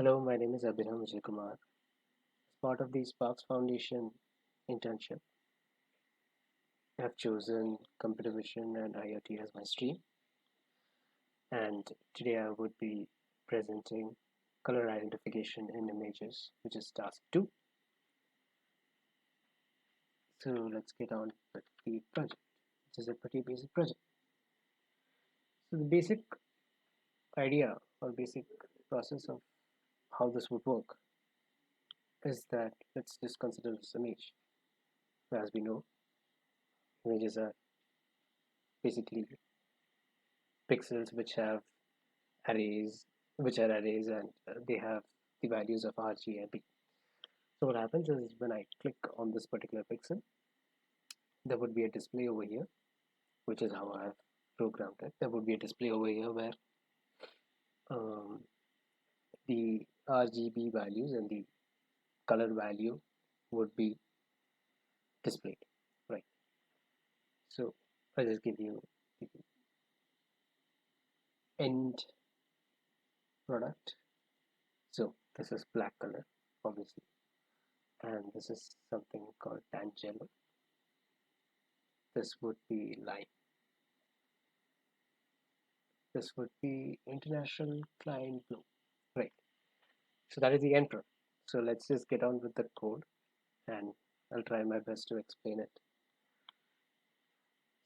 Hello, my name is Abhiram Vijayakumar. As part of the Sparks Foundation internship, I have chosen computer vision and IoT as my stream, and today I would be presenting color identification in images, which is task 2. So let's get on with the project, which is a pretty basic project. So the basic idea or basic process of how this would work is that let's just consider this image. As we know, images are basically pixels which have arrays, which are arrays, and they have the values of R, G, and B. So what happens is when I click on this particular pixel, there would be a display over here, which is how I have programmed it. There would be a display over here where um, the RGB values and the color value would be displayed, right? So I'll just give you the end product. So this is black color, obviously, and this is something called tangent. This would be light. This would be international client blue, right? So that is the end product. So let's just get on with the code, and I'll try my best to explain it.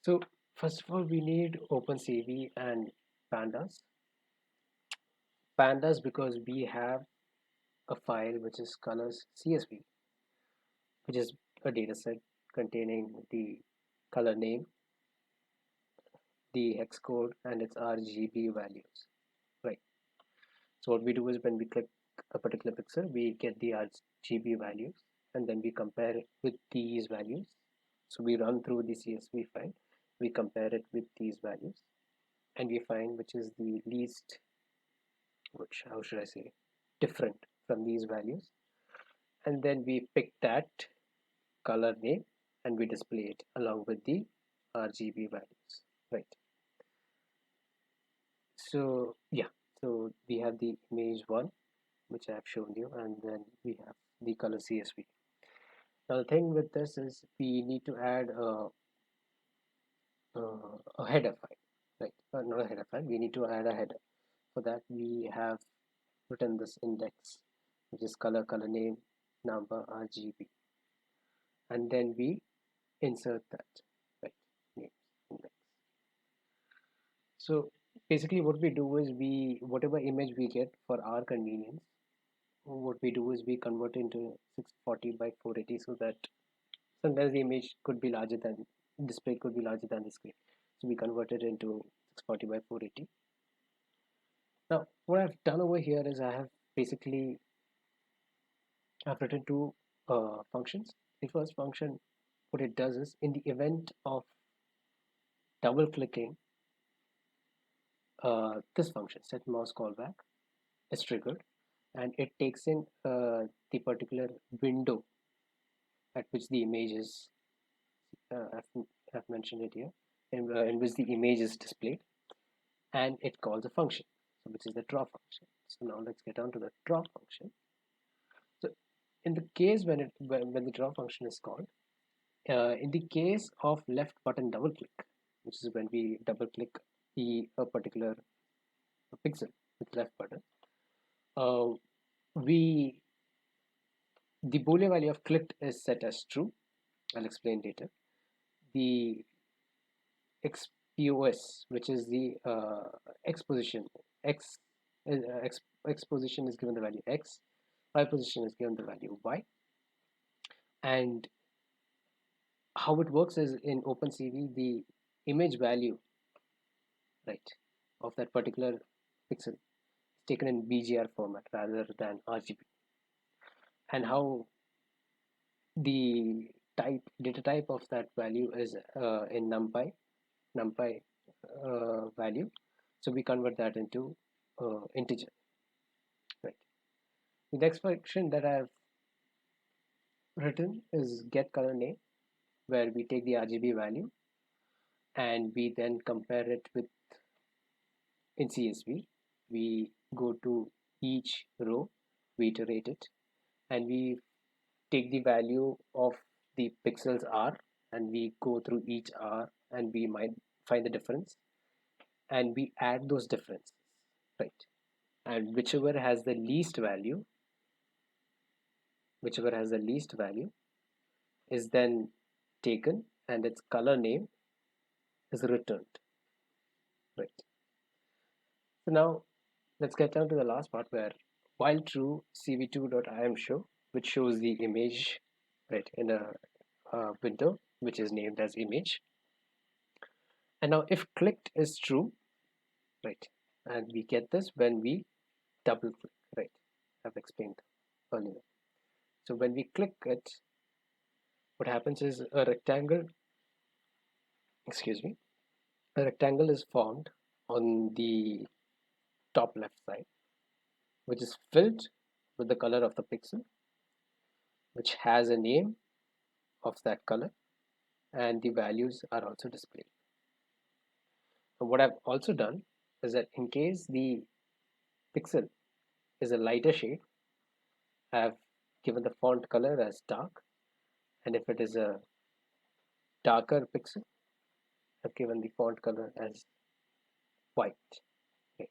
So first of all, we need OpenCV and pandas. Pandas because we have a file which is colors CSV, which is a dataset containing the color name, the hex code, and its RGB values, right? So what we do is when we click a particular pixel, we get the RGB values, and then we compare it with these values. So we run through the CSV file, we compare it with these values, and we find which is the least, which, how should I say, different from these values. And then we pick that color name and we display it along with the RGB values, right? So yeah, so we have the image one, which I have shown you, and then we have the color CSV. Now the thing with this is we need to add a header file, right? Not a header file, we need to add a header. For that we have written this index, which is color name, number, RGB, and then we insert that, right? Names, index. So basically what we do is whatever image we get for our convenience, what we do is we convert into 640 by 480 so that sometimes the image could be larger than display could be larger than the screen. So we convert it into 640 by 480. Now what I've done over here is I've written two functions. The first function, what it does is in the event of double clicking, this function set mouse callback is triggered, and it takes in the particular window at which the image is I've mentioned it here, in which the image is displayed, and it calls a function, so which is the draw function. So now let's get on to the draw function. So in the case when the draw function is called, in the case of left button double click, which is when we double click a particular pixel with left button, uh, we the boolean value of clicked is set as true. I'll explain later. The XPOS, which is the X position, X position is given the value X, Y position is given the value Y, and how it works is in OpenCV the image value, right, of that particular pixel is taken in BGR format rather than RGB, and how the data type of that value is in numpy value, so we convert that into integer, right? The next function that I've written is get color name, where we take the RGB value and we then compare it with, in CSV we go to each row we iterate it, and we take the value of the pixels r, and we go through each r, and we might find the difference, and we add those differences, right? And whichever has the least value is then taken, and its color name is returned, right? So now let's get down to the last part, where while true cv2.im show, which shows the image, right, in a window which is named as image. And now if clicked is true, right, and we get this when we double click, right? I've explained earlier. So when we click it, what happens is excuse me, a rectangle is formed on the top left side, which is filled with the color of the pixel, which has a name of that color, and the values are also displayed. And what I've also done is that in case the pixel is a lighter shade, I've given the font color as dark, and if it is a darker pixel, I've given the font color as white. Okay.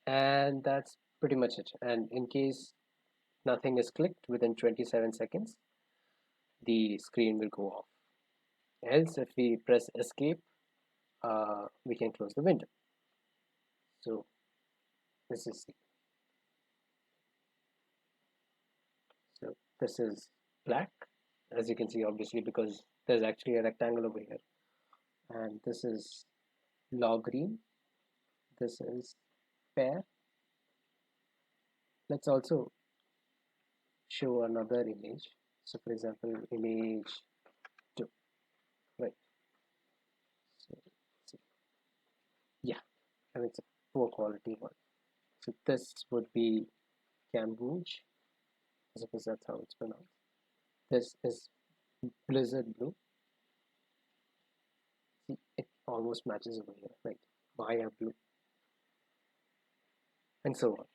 And that's pretty much it. And in case nothing is clicked within 27 seconds, the screen will go off. Else, if we press escape, we can close the window. So this is so this is black, as you can see, obviously, because there's actually a rectangle over here. And this is log green. This is pair. Let's also show another image. So for example, image 2, right? So yeah, and it's a poor quality one. So this would be Cambridge, I suppose that's how it's pronounced. This is Blizzard Blue. See, it almost matches over here, right? Maya Blue, and so on.